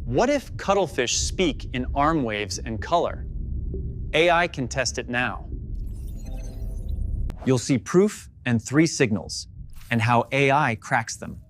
What if cuttlefish speak in arm waves and color? AI can test it now. You'll see proof and 3 signals, and how AI cracks them.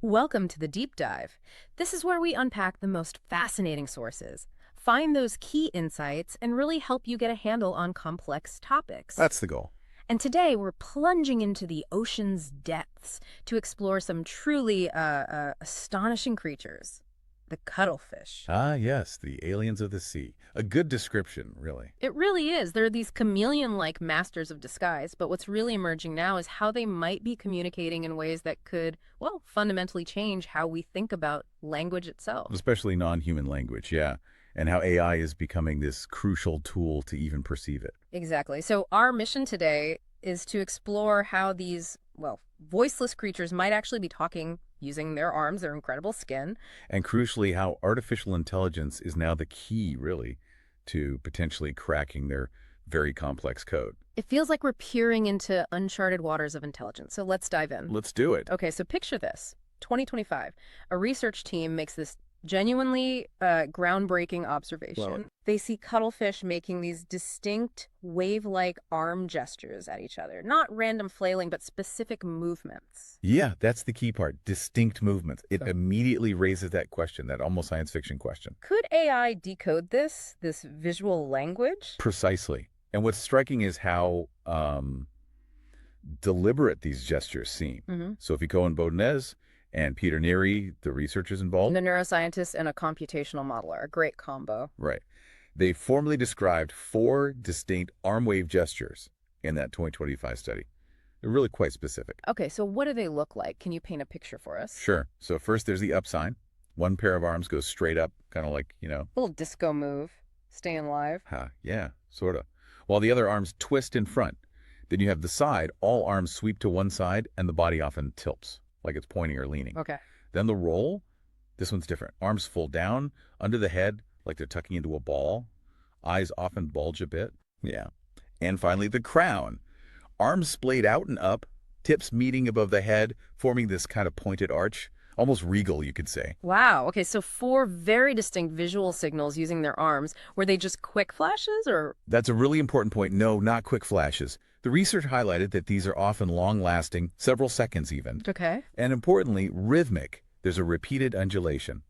Welcome to the Deep Dive. This is where we unpack the most fascinating sources, find those key insights, and really help you get a handle on complex topics. That's the goal. And today we're plunging into the ocean's depths to explore some truly astonishing creatures. The cuttlefish. Ah, yes, the aliens of the sea. A good description, really. It really is. They're these chameleon-like masters of disguise, but what's really emerging now is how they might be communicating in ways that could, well, fundamentally change how we think about language itself. Especially non-human language, yeah. And how AI is becoming this crucial tool to even perceive it. Exactly. So our mission today is to explore how these, well, voiceless creatures might actually be talking using their arms, their incredible skin. And crucially, how artificial intelligence is now the key, really, to potentially cracking their very complex code. It feels like we're peering into uncharted waters of intelligence. So let's dive in. Let's do it. Okay, so picture this. 2025, a research team makes this genuinely groundbreaking observation. Well, they see cuttlefish making these distinct wave-like arm gestures at each other. Not random flailing, but specific movements. yeah, that's the key part. Distinct movements. It immediately raises that question, that almost science fiction question. Could AI decode this visual language? Precisely. And what's striking is how deliberate these gestures seem. Sophie Cohen-Bodénès and Peter Neary, the researchers involved. The neuroscientist and a computational modeler, a great combo. Right. They formally described 4 distinct arm wave gestures in that 2025 study. They're really quite specific. Okay, so what do they look like? Can you paint a picture for us? Sure. So first there's the up sign. One pair of arms goes straight up, kind of like, Little disco move, staying live. yeah, sort of. While the other arms twist in front. Then you have the side, all arms sweep to one side, and the body often tilts, like it's pointing or leaning. Okay. Then the roll, this one's different. Arms fold down, under the head, like they're tucking into a ball. Eyes often bulge a bit. Yeah. And finally, the crown. Arms splayed out and up, tips meeting above the head, forming this kind of pointed arch. Almost regal, you could say. Wow. Okay, so 4 very distinct visual signals using their arms. Were they just quick flashes or? That's a really important point. No, not quick flashes. The research highlighted that these are often long-lasting, several seconds even. Okay. And importantly, rhythmic. There's a repeated undulation.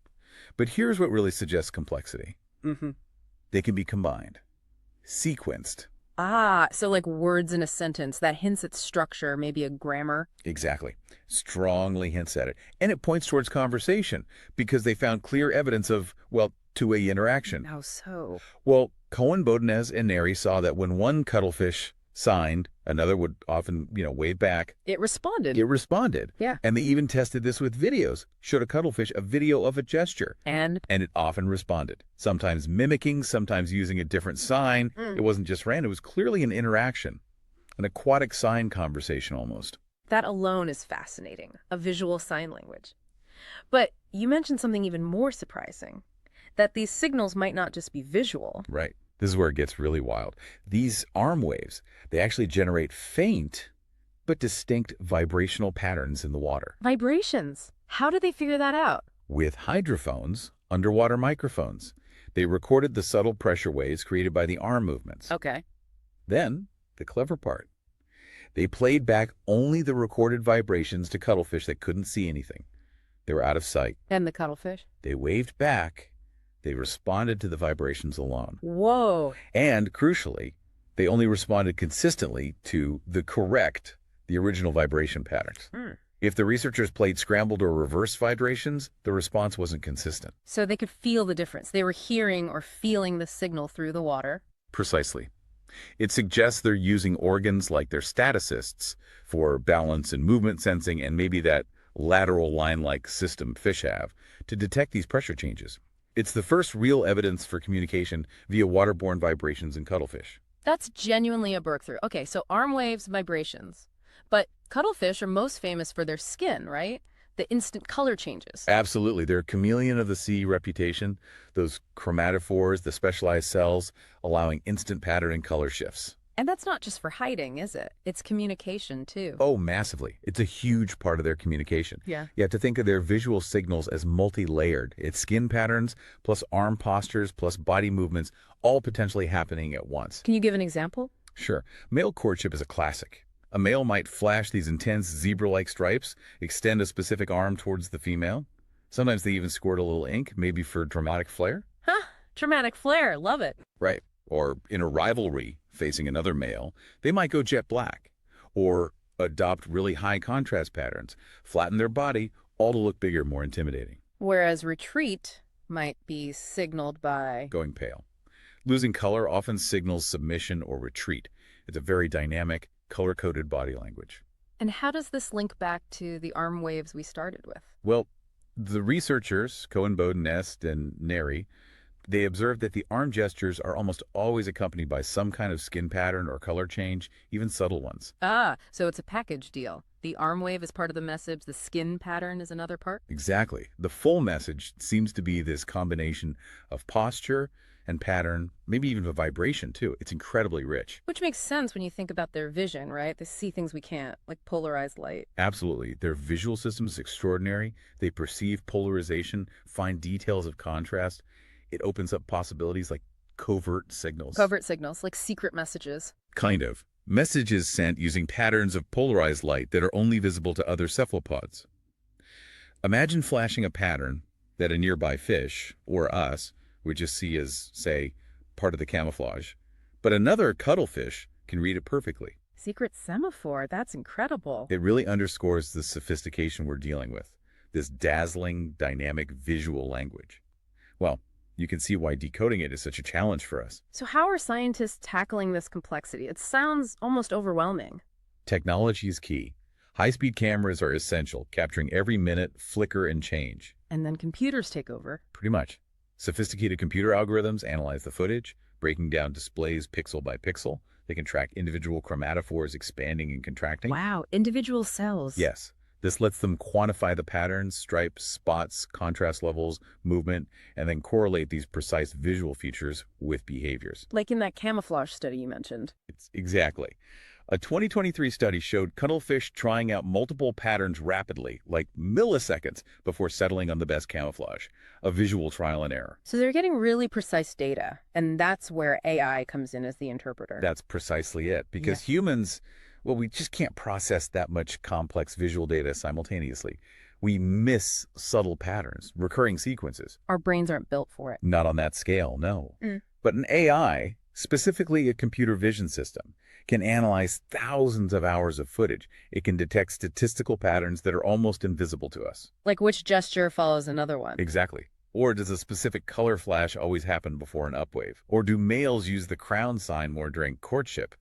But here's what really suggests complexity. They can be combined, sequenced. Ah, so like words in a sentence that hints at structure, maybe a grammar. Exactly. Strongly hints at it. And it points towards conversation because they found clear evidence of, well, two-way interaction. How so? Well, Cohen-Bodénès and Neary saw that when one cuttlefish signed, another would often, wave back. It responded. It responded. Yeah. And they even tested this with videos. Showed a cuttlefish a video of a gesture. And it often responded. Sometimes mimicking, sometimes using a different sign. It wasn't just random. It was clearly an interaction. An aquatic sign conversation almost. that alone is fascinating, a visual sign language. But you mentioned something even more surprising, that these signals might not just be visual. Right. This is where it gets really wild. These arm waves, they actually generate faint but distinct vibrational patterns in the water. Vibrations. How do they figure that out? With hydrophones, underwater microphones, they recorded the subtle pressure waves created by the arm movements. Okay. Then, the clever part. They played back only the recorded vibrations to cuttlefish that couldn't see anything. They were out of sight. And the cuttlefish? They waved back. They responded to the vibrations alone. Whoa. And, crucially, they only responded consistently to the original vibration patterns. If the researchers played scrambled or reversed vibrations, the response wasn't consistent. So they could feel the difference. They were hearing or feeling the signal through the water. Precisely. It suggests they're using organs like their statocysts for balance and movement sensing, and maybe that lateral line-like system fish have, to detect these pressure changes. It's the first real evidence for communication via waterborne vibrations in cuttlefish. That's genuinely a breakthrough. Okay, so arm waves, vibrations. But cuttlefish are most famous for their skin, right? The instant color changes. Absolutely. They're a chameleon of the sea reputation. Those chromatophores, the specialized cells, allowing instant pattern and color shifts. And that's not just for hiding, is it? It's communication, too. Oh, massively. It's a huge part of their communication. Yeah. You have to think of their visual signals as multi-layered. It's skin patterns, plus arm postures, plus body movements, all potentially happening at once. Can you give an example? Sure. Male courtship is a classic. A male might flash these intense zebra-like stripes, extend a specific arm towards the female. Sometimes they even squirt a little ink, maybe for dramatic flair. Huh, dramatic flair, love it. Right. Or in a rivalry facing another male, they might go jet black. Or adopt really high contrast patterns, flatten their body, all to look bigger, more intimidating. Whereas retreat might be signaled by... Going pale. Losing color often signals submission or retreat. It's a very dynamic, color-coded body language. And how does this link back to the arm waves we started with? Well, the researchers, Cohen-Bodénès and Neri, they observed that the arm gestures are almost always accompanied by some kind of skin pattern or color change, even subtle ones. Ah, so it's a package deal. The arm wave is part of the message, the skin pattern is another part? Exactly. The full message seems to be this combination of posture and pattern, maybe even a vibration too. It's incredibly rich. Which makes sense when you think about their vision, right? They see things we can't, like polarized light. Absolutely. Their visual system is extraordinary. They perceive polarization, find details of contrast. It opens up possibilities like covert signals. Covert signals, like secret messages. Kind of. Messages sent using patterns of polarized light that are only visible to other cephalopods. Imagine flashing a pattern that a nearby fish, or us, would just see as, say, part of the camouflage. But another cuttlefish can read it perfectly. Secret semaphore, that's incredible. It really underscores the sophistication we're dealing with, this dazzling, dynamic visual language. Well, you can see why decoding it is such a challenge for us. So how are scientists tackling this complexity? It sounds almost overwhelming. Technology is key. High-speed cameras are essential, capturing every minute, flicker, and change. And then computers take over. Pretty much. Sophisticated computer algorithms analyze the footage, breaking down displays pixel by pixel. They can track individual chromatophores expanding and contracting. Wow, individual cells. Yes. This lets them quantify the patterns, stripes, spots, contrast levels, movement, and then correlate these precise visual features with behaviors. Like in that camouflage study you mentioned. Exactly. A 2023 study showed cuttlefish trying out multiple patterns rapidly, like milliseconds, before settling on the best camouflage, a visual trial and error. So they're getting really precise data, and that's where AI comes in as the interpreter. That's precisely it, because humans, well, we just can't process that much complex visual data simultaneously. We miss subtle patterns, recurring sequences. Our brains aren't built for it. Not on that scale, no. But an AI, specifically a computer vision system, can analyze thousands of hours of footage. It can detect statistical patterns that are almost invisible to us. Like which gesture follows another one. Exactly. Or does a specific color flash always happen before an upwave? Or do males use the crown sign more during courtship?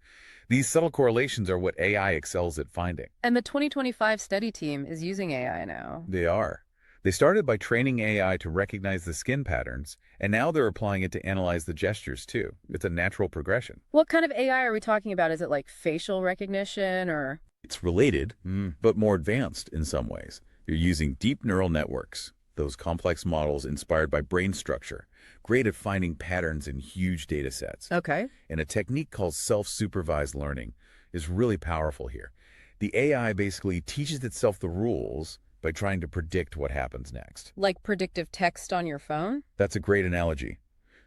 These subtle correlations are what AI excels at finding. And the 2025 study team is using AI now. They are. They started by training AI to recognize the skin patterns, and now they're applying it to analyze the gestures too. It's a natural progression. What kind of AI are we talking about? Is it like facial recognition or? It's related, but more advanced in some ways. You're using deep neural networks, those complex models inspired by brain structure, great at finding patterns in huge data sets. Okay. And a technique called self-supervised learning is really powerful here. The AI basically teaches itself the rules by trying to predict what happens next. Like predictive text on your phone? That's a great analogy.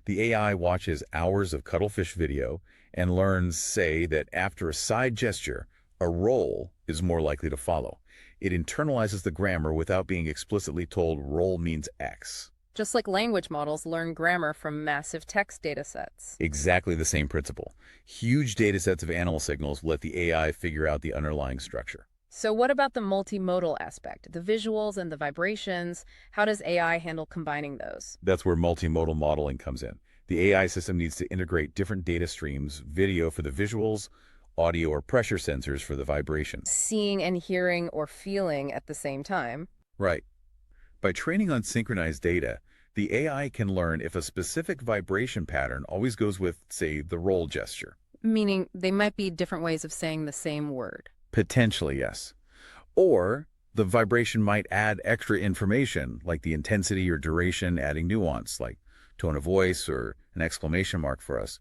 The AI watches hours of cuttlefish video and learns, say, that after a side gesture, a roll is more likely to follow. It internalizes the grammar without being explicitly told roll means X. Just like language models learn grammar from massive text data sets. Exactly the same principle. Huge data sets of animal signals let the AI figure out the underlying structure. So what about the multimodal aspect, the visuals and the vibrations? How does AI handle combining those? That's where multimodal modeling comes in. The AI system needs to integrate different data streams, video for the visuals, audio or pressure sensors for the vibrations. Seeing and hearing or feeling at the same time. Right. By training on synchronized data, the AI can learn if a specific vibration pattern always goes with, say, the roll gesture. Meaning they might be different ways of saying the same word. Potentially, yes. Or the vibration might add extra information, like the intensity or duration, adding nuance, like tone of voice or an exclamation mark for us.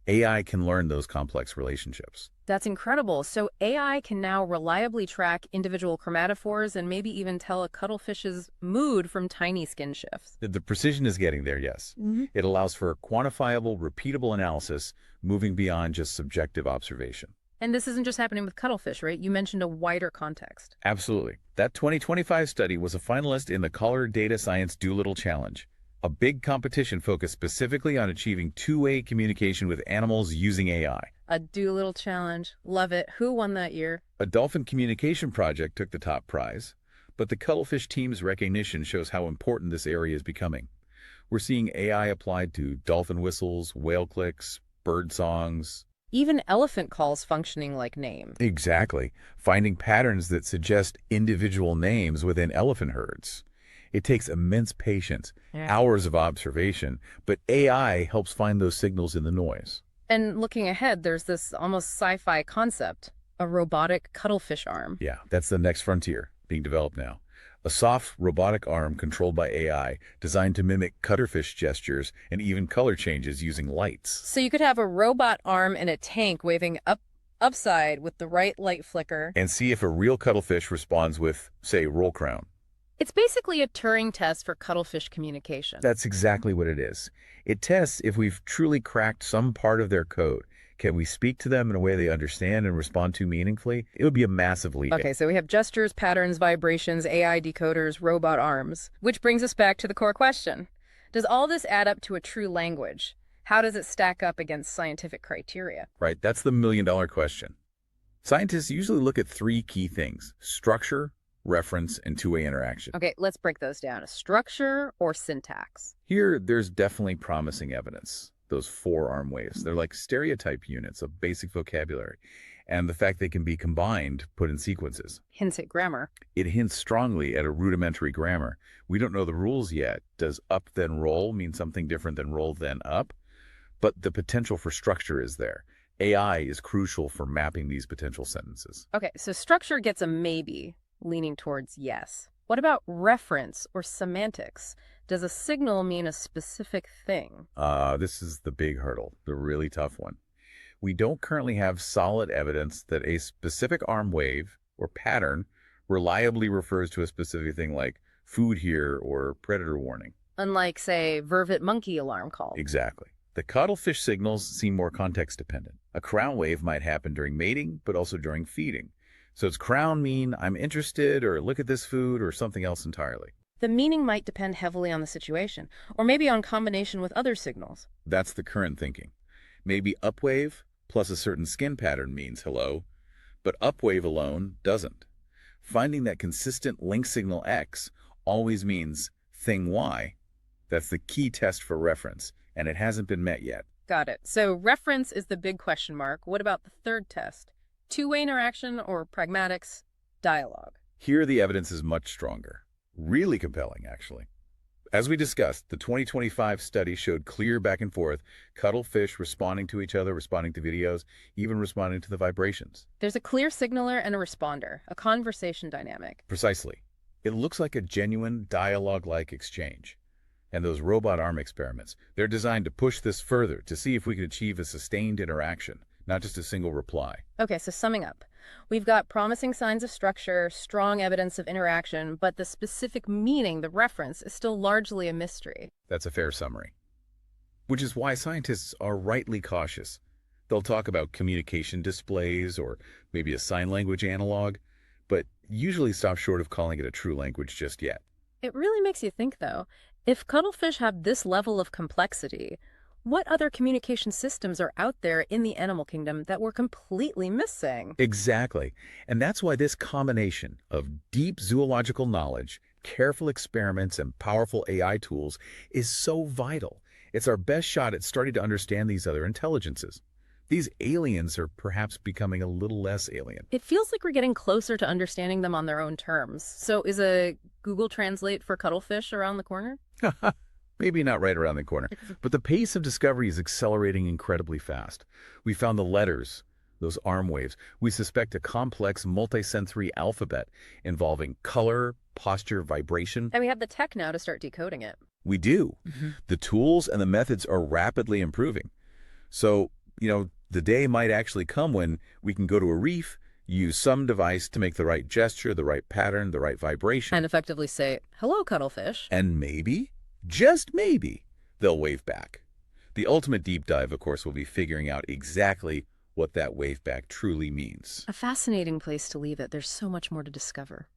AI can learn those complex relationships. That's incredible. So AI can now reliably track individual chromatophores and maybe even tell a cuttlefish's mood from tiny skin shifts. The precision is getting there, yes. It allows for quantifiable, repeatable analysis, moving beyond just subjective observation. And this isn't just happening with cuttlefish, right? You mentioned a wider context. Absolutely. That 2025 study was a finalist in the Color Data Science Doolittle Challenge, a big competition focused specifically on achieving two-way communication with animals using AI. A Doolittle challenge. Love it. Who won that year? A dolphin communication project took the top prize, but the Cuttlefish team's recognition shows how important this area is becoming. We're seeing AI applied to dolphin whistles, whale clicks, bird songs. Even elephant calls functioning like names. Exactly. Finding patterns that suggest individual names within elephant herds. It takes immense patience, hours of observation, but AI helps find those signals in the noise. And looking ahead, there's this almost sci-fi concept, a robotic cuttlefish arm. Yeah, that's the next frontier being developed now. A soft robotic arm controlled by AI designed to mimic cuttlefish gestures and even color changes using lights. So you could have a robot arm in a tank waving upside with the right light flicker. And see if a real cuttlefish responds with, say, roll crown. It's basically a Turing test for cuttlefish communication. That's exactly what it is. It tests if we've truly cracked some part of their code. Can we speak to them in a way they understand and respond to meaningfully? It would be a massive leap. Okay, so we have gestures, patterns, vibrations, AI decoders, robot arms. Which brings us back to the core question. Does all this add up to a true language? How does it stack up against scientific criteria? Right, that's the million-dollar question. Scientists usually look at three key things: structure, reference, and two-way interaction. Okay, let's break those down. Structure or syntax? Here, there's definitely promising evidence. Those four arm waves, they're like stereotyped units of basic vocabulary, and the fact they can be combined, put in sequences. Hints at grammar. It hints strongly at a rudimentary grammar. We don't know the rules yet. Does up then roll mean something different than roll then up? But the potential for structure is there. AI is crucial for mapping these potential sentences. Okay, so structure gets a maybe, leaning towards yes. What about reference or semantics? Does a signal mean a specific thing? This is the big hurdle, the really tough one. We don't currently have solid evidence that a specific arm wave or pattern reliably refers to a specific thing like food here or predator warning. Unlike, say, vervet monkey alarm call. Exactly. The cuttlefish signals seem more context-dependent. A crown wave might happen during mating, but also during feeding. So does crown mean I'm interested, or look at this food, or something else entirely? The meaning might depend heavily on the situation, or maybe on combination with other signals. That's the current thinking. Maybe upwave plus a certain skin pattern means hello, but upwave alone doesn't. Finding that consistent link signal X always means thing Y. That's the key test for reference, and it hasn't been met yet. Got it. So reference is the big question mark. What about the third test? Two-way interaction or pragmatics, dialogue? Here the evidence is much stronger. Really compelling, actually. As we discussed, the 2025 study showed clear back and forth, cuttlefish responding to each other, responding to videos, even responding to the vibrations. There's a clear signaler and a responder, a conversation dynamic. Precisely. It looks like a genuine dialogue-like exchange. And those robot arm experiments, they're designed to push this further to see if we can achieve a sustained interaction, not just a single reply. Okay, so summing up, we've got promising signs of structure, strong evidence of interaction, but the specific meaning, the reference, is still largely a mystery. That's a fair summary. Which is why scientists are rightly cautious. They'll talk about communication displays or maybe a sign language analog, but usually stop short of calling it a true language just yet. It really makes you think, though. If cuttlefish have this level of complexity, what other communication systems are out there in the animal kingdom that we're completely missing? Exactly. And that's why this combination of deep zoological knowledge, careful experiments, and powerful AI tools is so vital. It's our best shot at starting to understand these other intelligences. These aliens are perhaps becoming a little less alien. It feels like we're getting closer to understanding them on their own terms. So is a Google Translate for cuttlefish around the corner? Maybe not right around the corner, but the pace of discovery is accelerating incredibly fast. We found the letters, those arm waves. We suspect a complex multisensory alphabet involving color, posture, vibration. And we have the tech now to start decoding it. We do. The tools and the methods are rapidly improving. So the day might actually come when we can go to a reef, use some device to make the right gesture, the right pattern, the right vibration. And effectively say, hello, Cuttlefish. And maybe, just maybe, they'll wave back. The ultimate deep dive, of course, will be figuring out exactly what that wave back truly means. A fascinating place to leave it. There's so much more to discover.